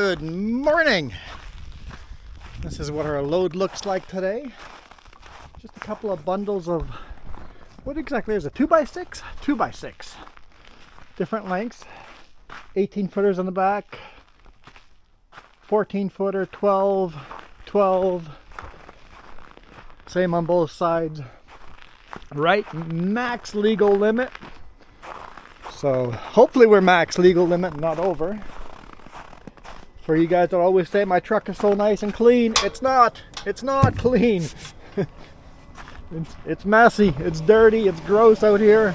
Good morning. This is what our load looks like today. Just a couple of bundles of, what exactly is it? 2x6? 2x6. Different lengths. 18 footers on the back. 14 footer, 12, 12. Same on both sides. Right, max legal limit. So hopefully we're max legal limit, not over. For you guys that always say my truck is so nice and clean, it's not. It's not clean. It's messy, it's dirty, it's gross out here.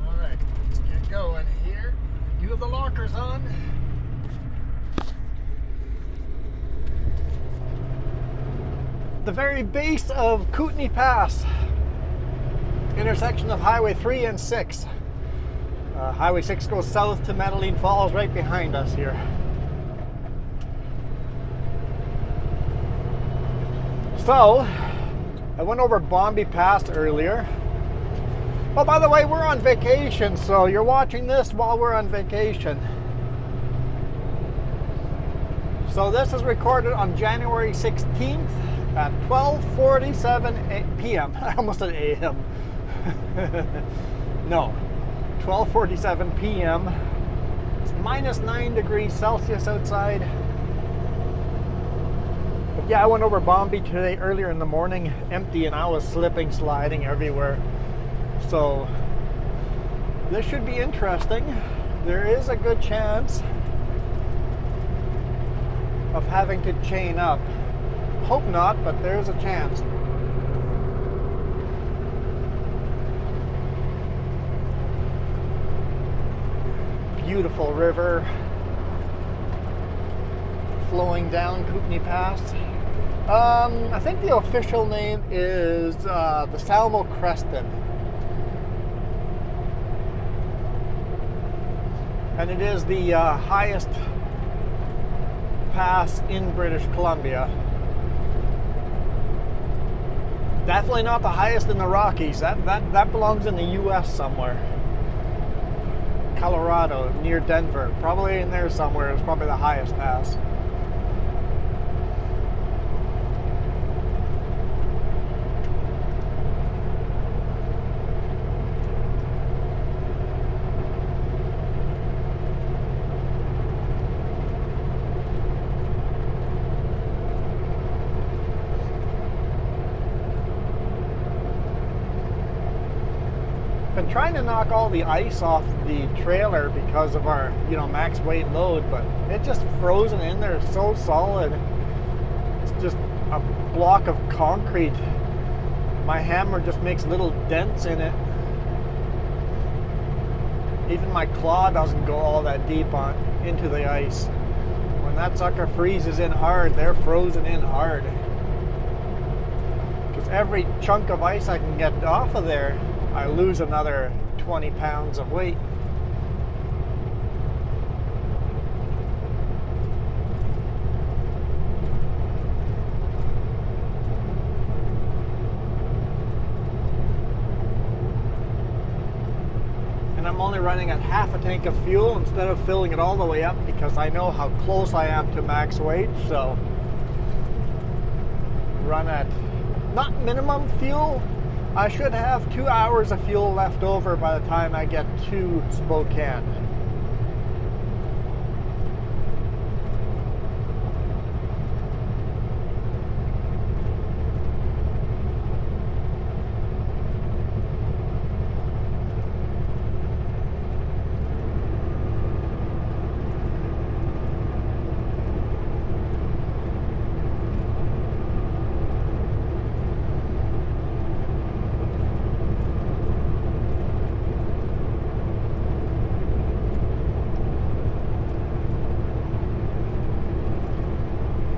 Alright, let's get going here. You have the lockers on. The very base of Kootenay Pass, intersection of Highway 3 and 6. Highway 6 goes south to Medellin Falls right behind us here. So, I went over Bombay Pass earlier. Oh, by the way, we're on vacation, so you're watching this while we're on vacation. So this is recorded on January 16th. At 12:47 p.m. I almost said a.m. No, 12:47 p.m. It's minus 9 degrees Celsius outside. But yeah, I went over Bombay today earlier in the morning, empty, and I was slipping, sliding everywhere. So this should be interesting. There is a good chance of having to chain up. Hope not, but there's a chance. Beautiful river flowing down Kootenay Pass. I think the official name is the Salmo Creston. And it is the highest pass in British Columbia. Definitely not the highest in the Rockies. That belongs in the U.S. somewhere. Colorado, near Denver. Probably in there somewhere. It's probably the highest pass. Been trying to knock all the ice off the trailer because of our, max weight load, but it just frozen in there so solid. It's just a block of concrete. My hammer just makes little dents in it. Even my claw doesn't go all that deep into the ice. When that sucker freezes in hard, they're frozen in hard. Because every chunk of ice I can get off of there, I lose another 20 pounds of weight. And I'm only running at half a tank of fuel instead of filling it all the way up because I know how close I am to max weight. So run at not minimum fuel. I should have 2 hours of fuel left over by the time I get to Spokane.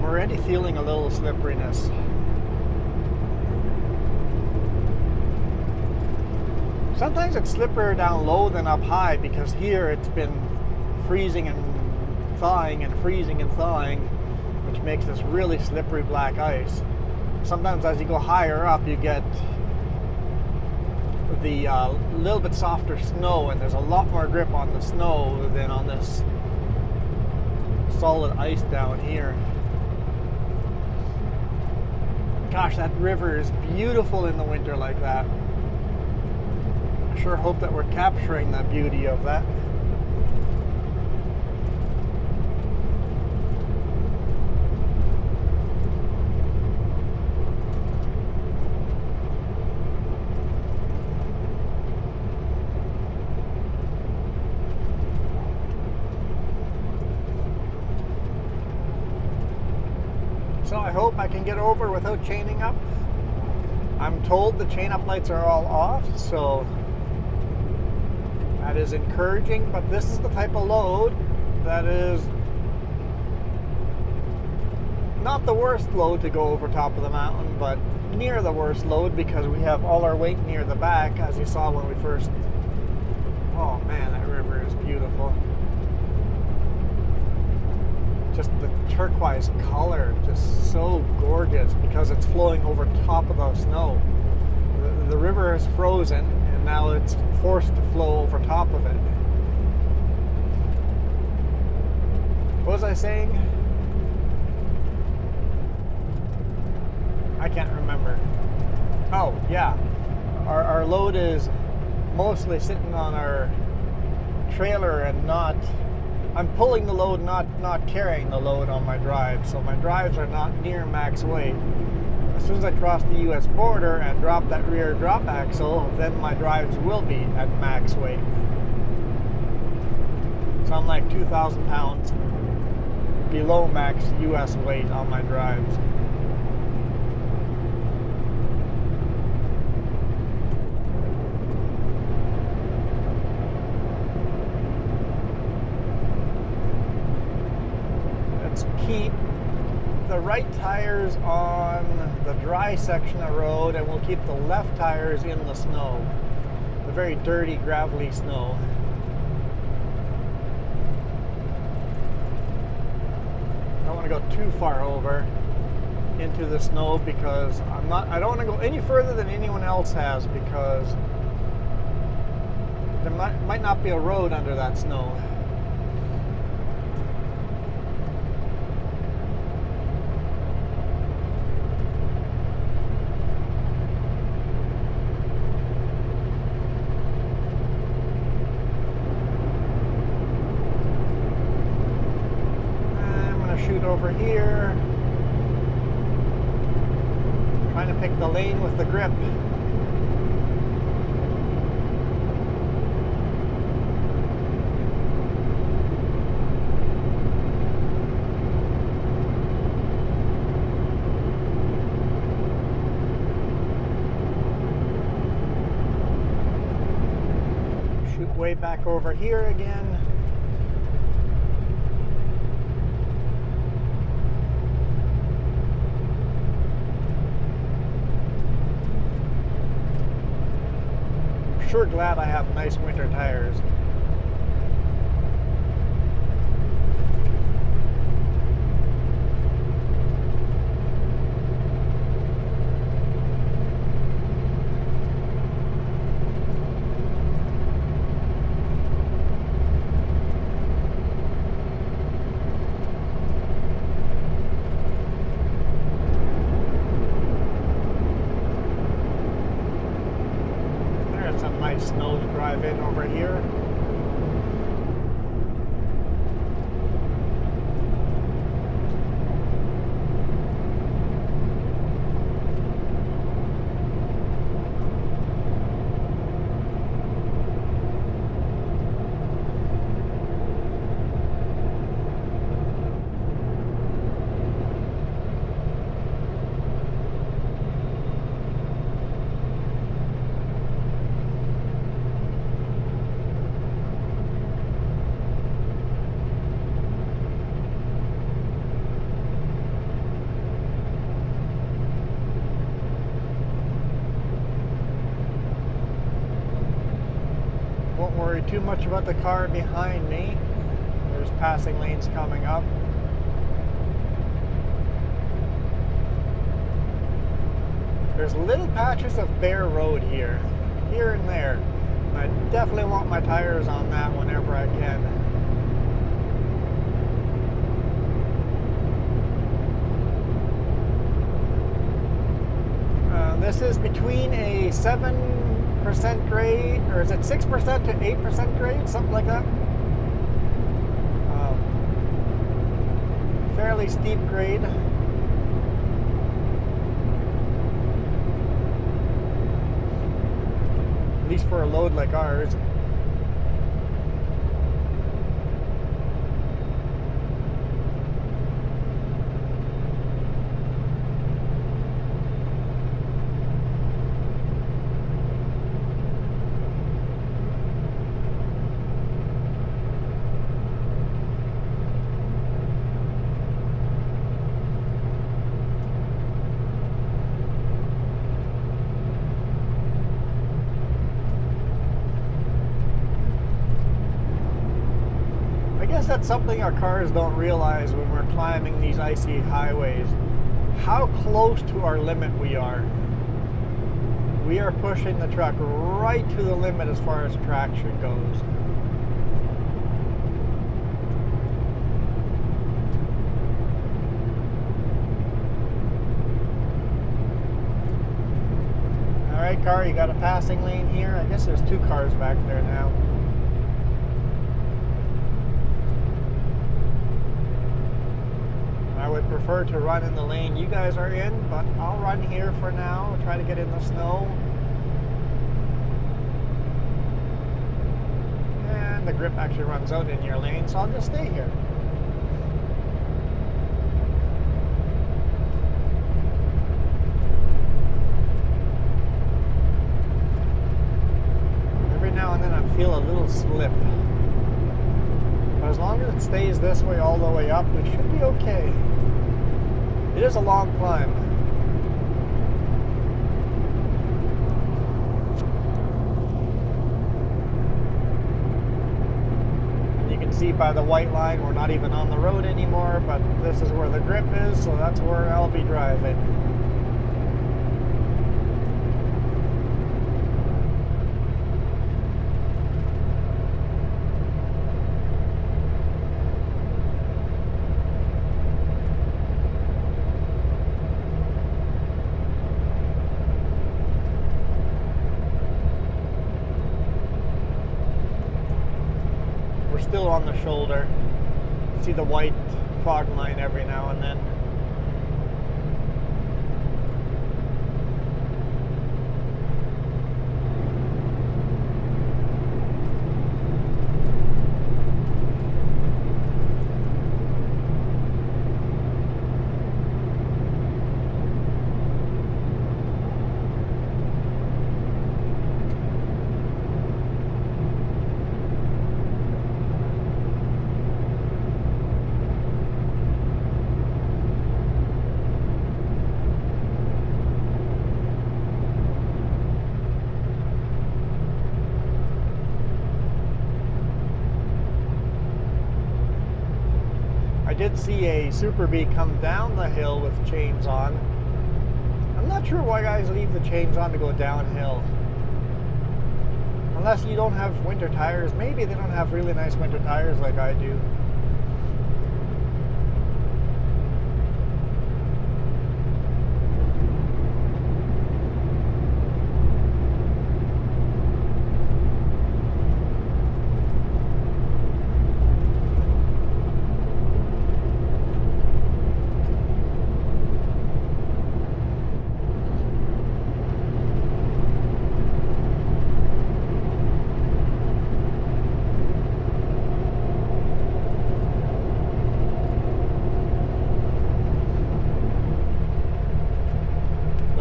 Already feeling a little slipperiness. Sometimes it's slipperier down low than up high because here it's been freezing and thawing and freezing and thawing. which makes this really slippery black ice. Sometimes as you go higher up, you get the little bit softer snow, and there's a lot more grip on the snow than on this solid ice down here. Gosh, that river is beautiful in the winter like that. I sure hope that we're capturing the beauty of that. So I hope I can get over without chaining up. I'm told the chain up lights are all off, so that is encouraging, but this is the type of load that is not the worst load to go over top of the mountain, but near the worst load because we have all our weight near the back, as you saw when we first... Oh man, that river is beautiful. Just the turquoise color, just so gorgeous because it's flowing over top of the snow. The river is frozen and now it's forced to flow over top of it. What was I saying? I can't remember. Oh yeah, our load is mostly sitting on our trailer and not... I'm pulling the load, not carrying the load on my drive, so my drives are not near max weight. As soon as I cross the US border and drop that rear drop axle, then my drives will be at max weight. So I'm like 2,000 pounds below max US weight on my drives. Keep the right tires on the dry section of road, and we'll keep the left tires in the snow, the very dirty, gravelly snow. I don't want to go too far over into the snow because I don't want to go any further than anyone else has, because there might not be a road under that snow. Over here, trying to pick the lane with the grip. Shoot way back over here again. Sure glad I have nice winter tires. Nice snow to drive in over here. Won't worry too much about the car behind me. There's passing lanes coming up. There's little patches of bare road here and there. I definitely want my tires on that whenever I can. This is between a 7% grade, or is it 6% to 8% grade, something like that. Fairly steep grade. At least for a load like ours. That's something our cars don't realize when we're climbing these icy highways. How close to our limit we are. We are pushing the truck right to the limit as far as traction goes. Alright, car, you got a passing lane here. I guess there's two cars back there now. I would prefer to run in the lane you guys are in, but I'll run here for now, try to get in the snow. And the grip actually runs out in your lane, so I'll just stay here. Every now and then I feel a little slip. But as long as it stays this way all the way up, we should be okay. It is a long climb. And you can see by the white line we're not even on the road anymore, but this is where the grip is, so that's where I'll be driving. Still on the shoulder. See the white fog line every now and then. I did see a Super Bee come down the hill with chains on. I'm not sure why guys leave the chains on to go downhill. Unless you don't have winter tires. Maybe they don't have really nice winter tires like I do.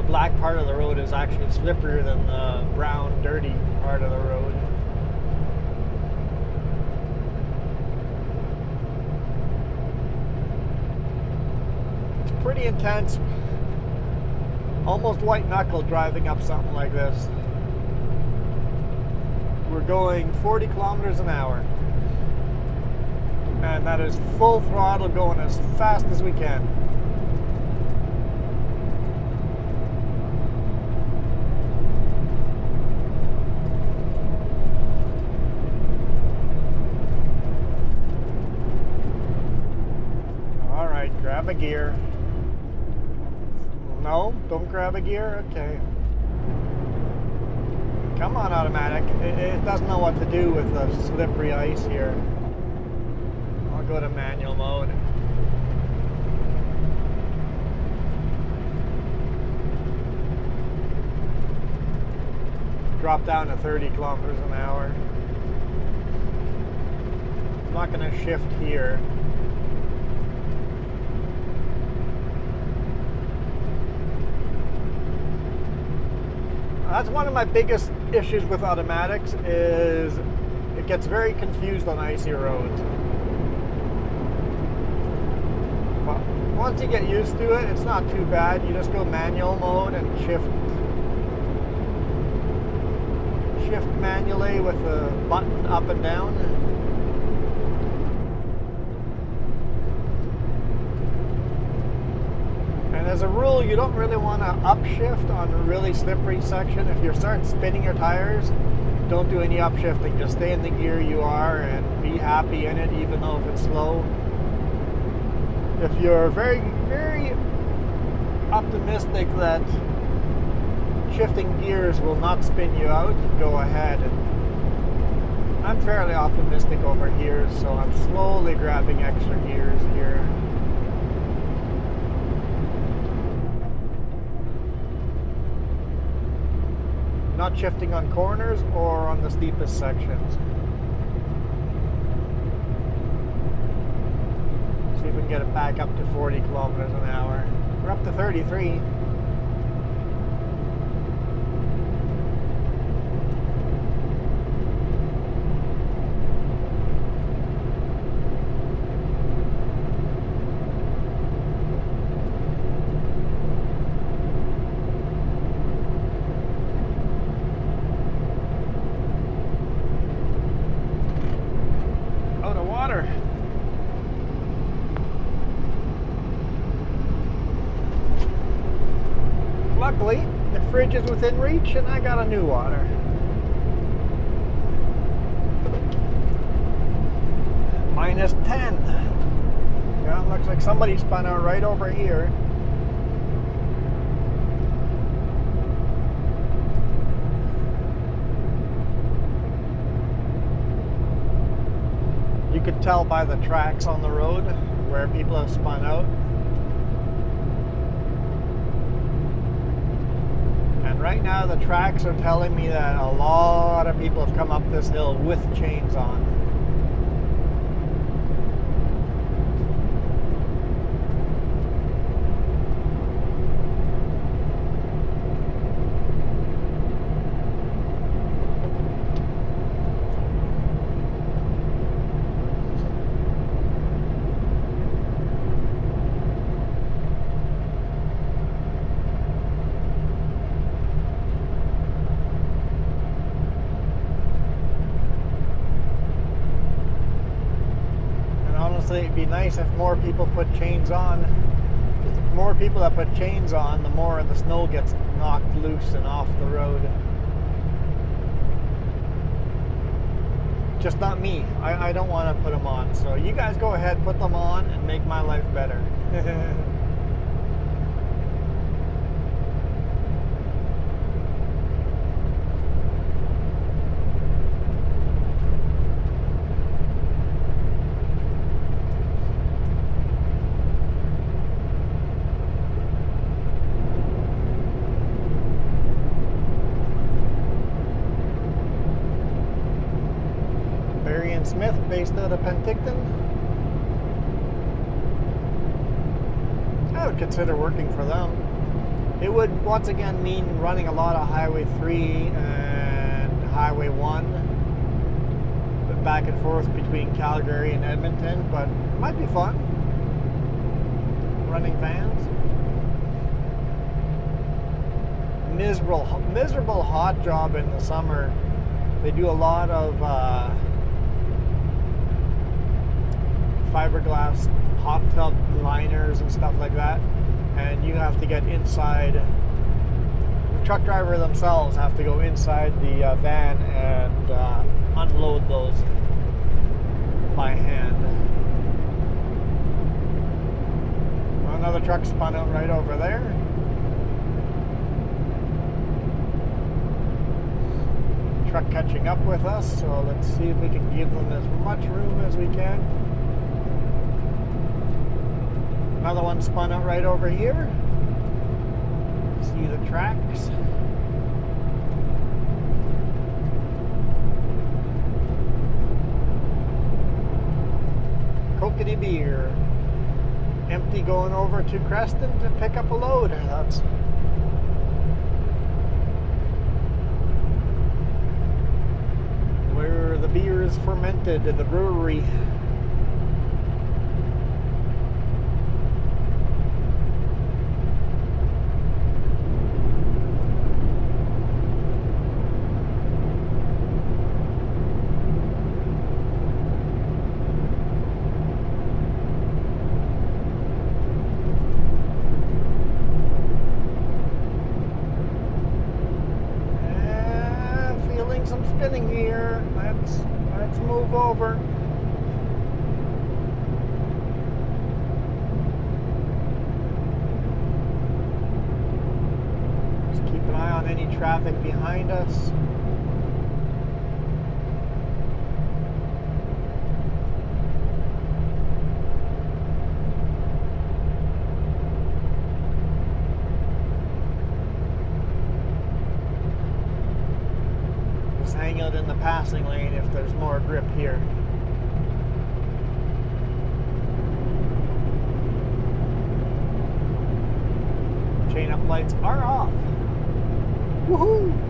Black part of the road is actually slipperier than the brown, dirty part of the road. It's pretty intense. Almost white knuckle driving up something like this. We're going 40 kilometers an hour. And that is full throttle, going as fast as we can. a gear. No, don't grab a gear? Okay. Come on, automatic. It doesn't know what to do with the slippery ice here. I'll go to manual mode. Drop down to 30 kilometers an hour. I'm not going to shift here. That's one of my biggest issues with automatics, is it gets very confused on icy roads. But once you get used to it, it's not too bad. You just go manual mode and shift manually with the button up and down. And as a rule, you don't really want to upshift on a really slippery section. If you start spinning your tires, don't do any upshifting. Just stay in the gear you are and be happy in it, even though if it's slow. If you're very, very optimistic that shifting gears will not spin you out, go ahead. And I'm fairly optimistic over here, so I'm slowly grabbing extra gears here. Not shifting on corners or on the steepest sections. See if we can get it back up to 40 kilometers an hour. We're up to 33. Luckily, the fridge is within reach and I got a new water. Minus 10. Yeah, it looks like somebody spun out right over here. You could tell by the tracks on the road where people have spun out. Right now the tracks are telling me that a lot of people have come up this hill with chains on. It'd be nice if more people put chains on. The more people that put chains on, the more the snow gets knocked loose and off the road. Just not me. I don't want to put them on. So you guys go ahead, put them on, and make my life better. Smith, based out of Penticton. I would consider working for them. It would once again mean running a lot of Highway 3 and Highway 1, but back and forth between Calgary and Edmonton, but it might be fun running vans. Miserable hot job in the summer. They do a lot of fiberglass hot tub liners and stuff like that, and you have to get inside. The truck driver themselves have to go inside the van and unload those by hand. truck spun out right over there. Truck catching up with us, so let's see if we can give them as much room as we can. Another one spun out right over here. See the tracks. Kootenay beer. Empty going over to Creston to pick up a load. That's where the beer is fermented at the brewery. Some spinning here. Let's move over. Just keep an eye on any traffic behind us. Hang out in the passing lane if there's more grip here. Chain up lights are off. Woohoo!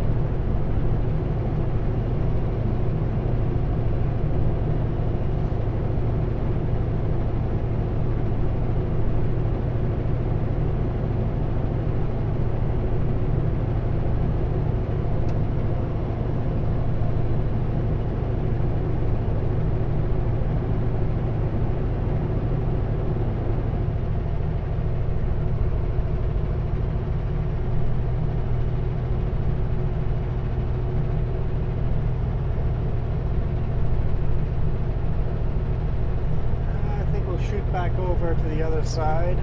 Shoot back over to the other side.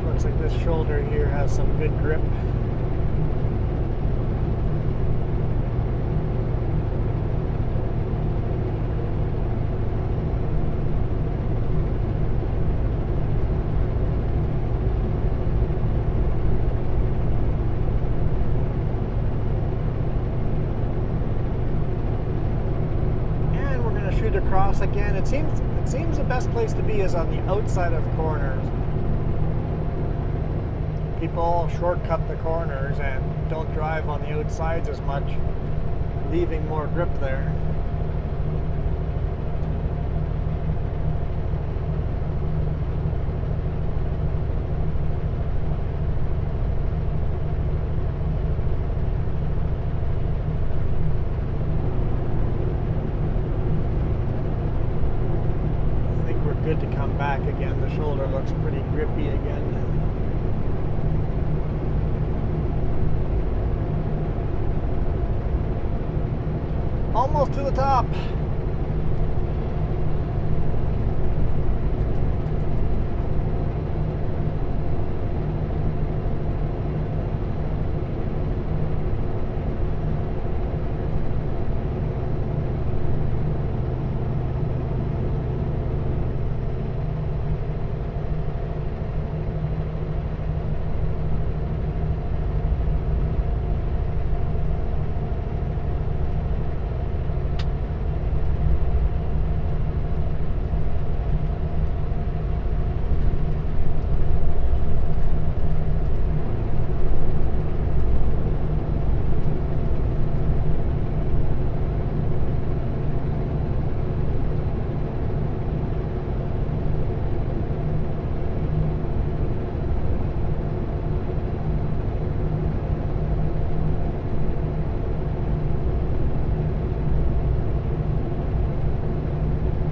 Looks like this shoulder here has some good grip. Across again. It seems the best place to be is on the outside of corners. People shortcut the corners and don't drive on the outsides as much, leaving more grip there. Good to come back again. The shoulder looks pretty grippy again. Almost to the top.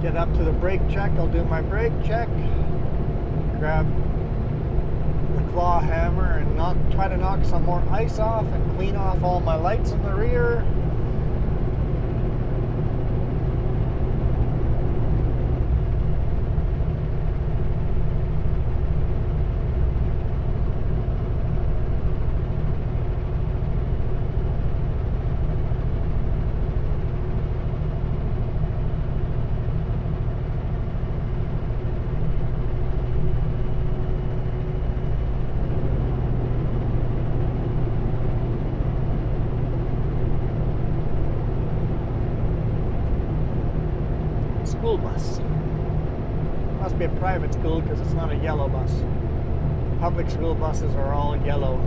Get up to the brake check. I'll do my brake check. Grab the claw hammer and try to knock some more ice off and clean off all my lights in the rear. school bus. Must be a private school because it's not a yellow bus. Public school buses are all yellow.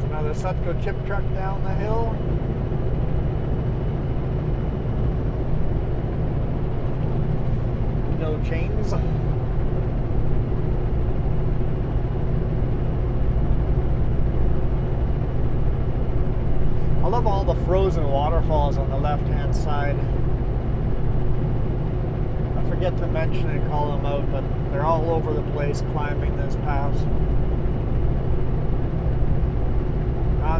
Another Sutco chip truck down the hill. No chains. I love all the frozen waterfalls on the left-hand side. I forget to mention and call them out, but they're all over the place climbing this pass.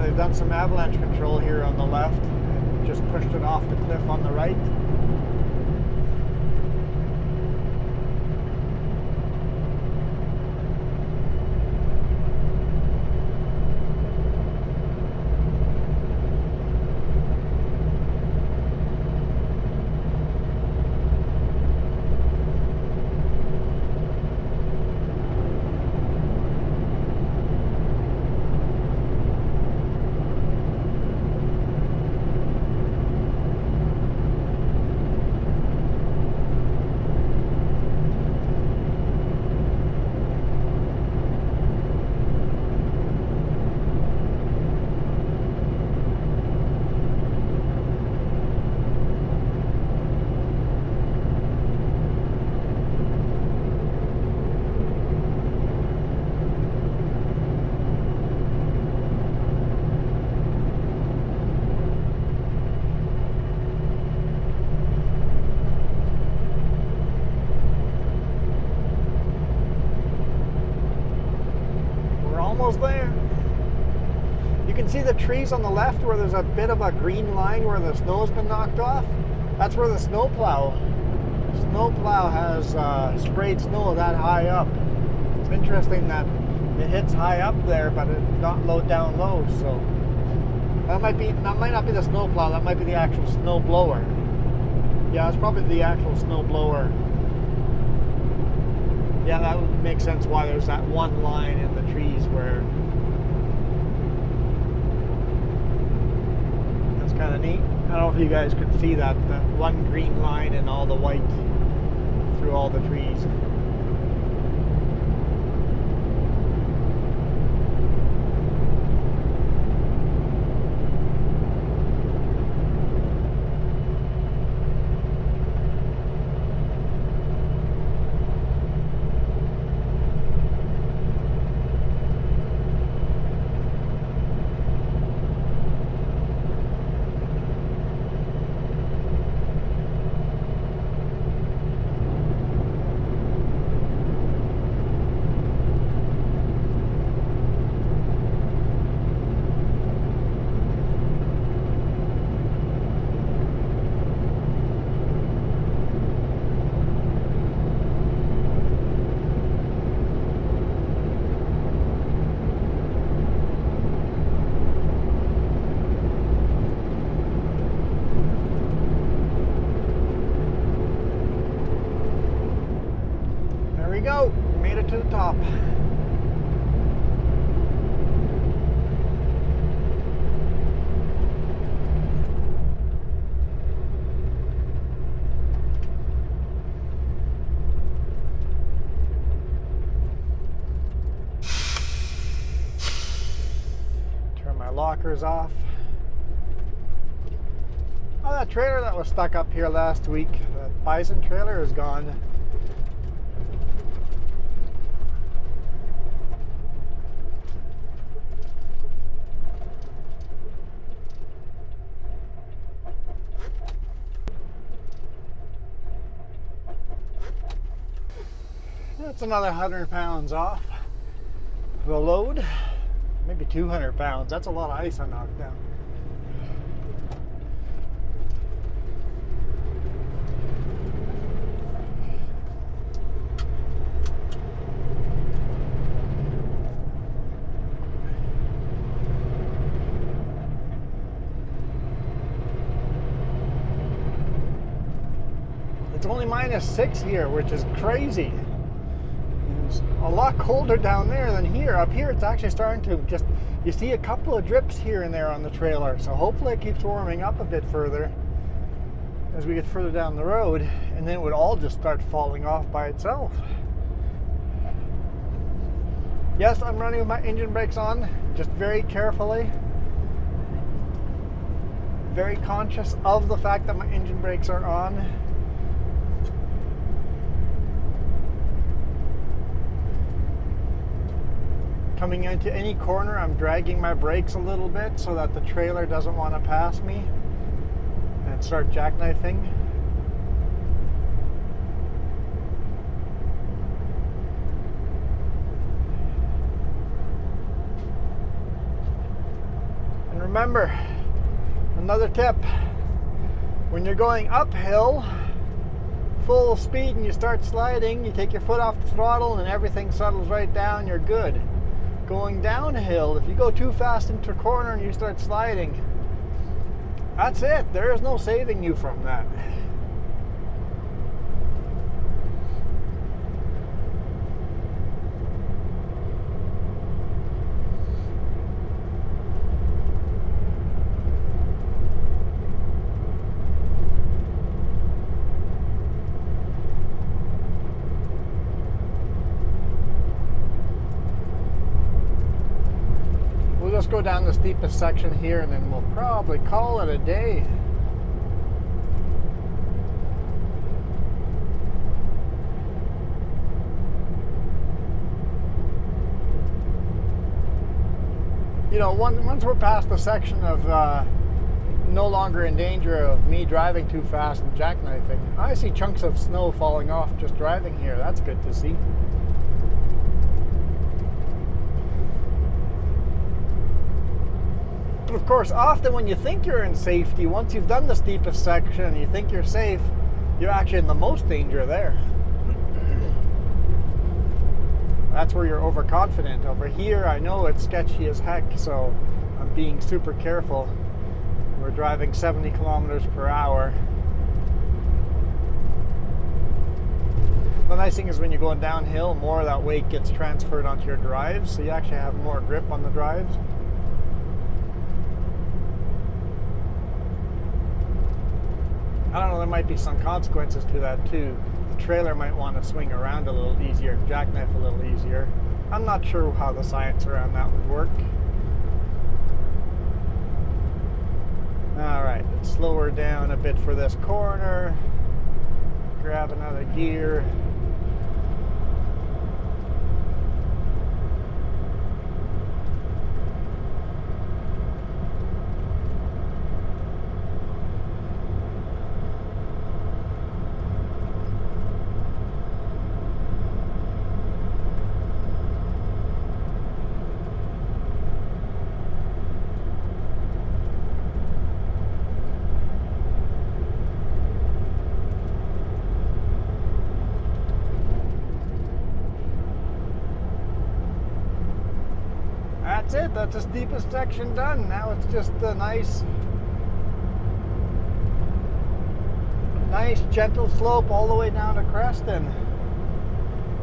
They've done some avalanche control here on the left and just pushed it off the cliff on the right. Almost there. You can see the trees on the left where there's a bit of a green line where the snow's been knocked off. That's where the snowplow has sprayed snow that high up. It's interesting that it hits high up there, but it's not low down low. So that might not be the snowplow. That might be the actual snow blower. Yeah, it's probably the actual snow blower. Yeah, that would make sense why there's that one line in the trees where that's kind of neat. I don't know if you guys could see that one green line and all the white through all the trees. Go, made it to the top. Turn my lockers off. Oh, that trailer that was stuck up here last week, that bison trailer, is gone. That's another 100 pounds off the load. Maybe 200 pounds. That's a lot of ice I knocked down. It's only -6 here, which is crazy. It's a lot colder down there than here. Up here, it's actually starting to just, you see a couple of drips here and there on the trailer. So hopefully it keeps warming up a bit further as we get further down the road, and then it would all just start falling off by itself. Yes, I'm running with my engine brakes on, just very carefully. Very conscious of the fact that my engine brakes are on. Coming into any corner, I'm dragging my brakes a little bit so that the trailer doesn't want to pass me and start jackknifing. And remember, another tip, when you're going uphill full speed and you start sliding, you take your foot off the throttle and everything settles right down, you're good. Going downhill, if you go too fast into a corner and you start sliding, that's it. There is no saving you from that. Let's go down the steepest section here and then we'll probably call it a day. You know, once we're past the section of no longer in danger of me driving too fast and jackknifing, I see chunks of snow falling off just driving here. That's good to see. But of course, often when you think you're in safety, once you've done the steepest section and you think you're safe, you're actually in the most danger there. That's where you're overconfident. Over here, I know it's sketchy as heck, so I'm being super careful. We're driving 70 kilometers per hour. The nice thing is when you're going downhill, more of that weight gets transferred onto your drives, so you actually have more grip on the drives. I don't know, there might be some consequences to that too. The trailer might want to swing around a little easier, jackknife a little easier. I'm not sure how the science around that would work. Alright, let's slow her down a bit for this corner. Grab another gear. That's it, that's the steepest section done. Now it's just a nice gentle slope all the way down to Creston.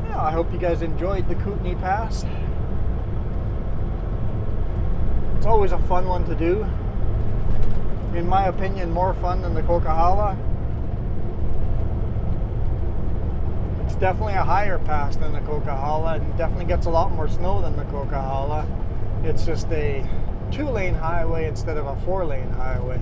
Yeah, I hope you guys enjoyed the Kootenay Pass. It's always a fun one to do. In my opinion, more fun than the Coquihalla. It's definitely a higher pass than the Coquihalla and definitely gets a lot more snow than the Coquihalla. It's just a 2-lane highway instead of a 4-lane highway.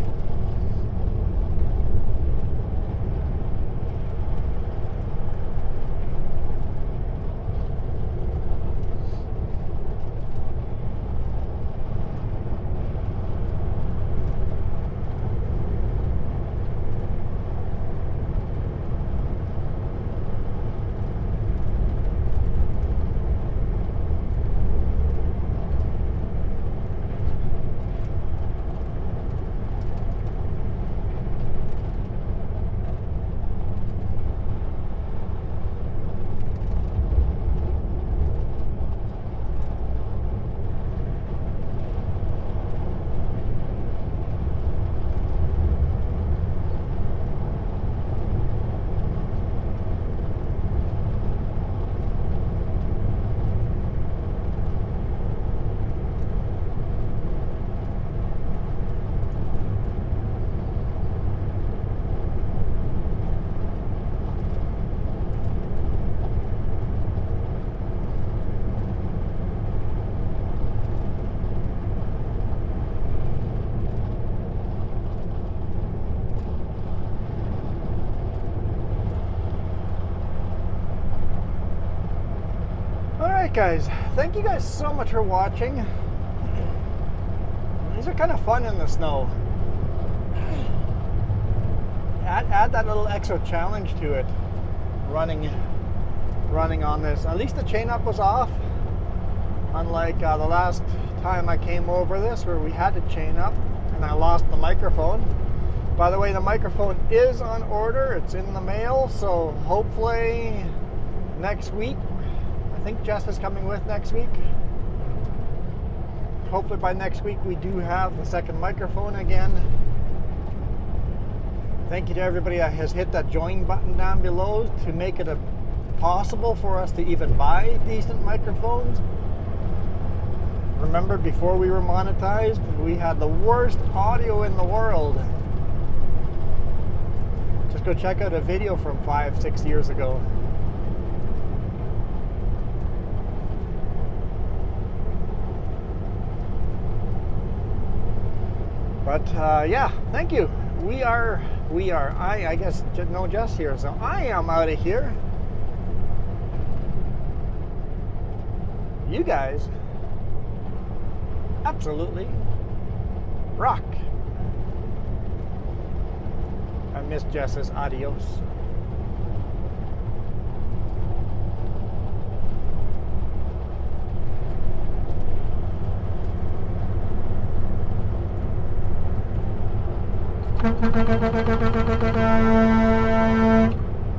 Alright guys, thank you guys so much for watching. These are kind of fun in the snow. Add that little extra challenge to it, running on this. At least the chain up was off, unlike the last time I came over this where we had to chain up and I lost the microphone. By the way, the microphone is on order, it's in the mail, so hopefully next week, I think Jess is coming with next week. Hopefully by next week we do have the second microphone again. Thank you to everybody that has hit that join button down below to make it possible for us to even buy decent microphones. Remember, before we were monetized, we had the worst audio in the world. Just go check out a video from 5-6 years ago. But yeah, thank you. I guess no Jess here, so I am out of here. You guys absolutely rock. I miss Jess's adios.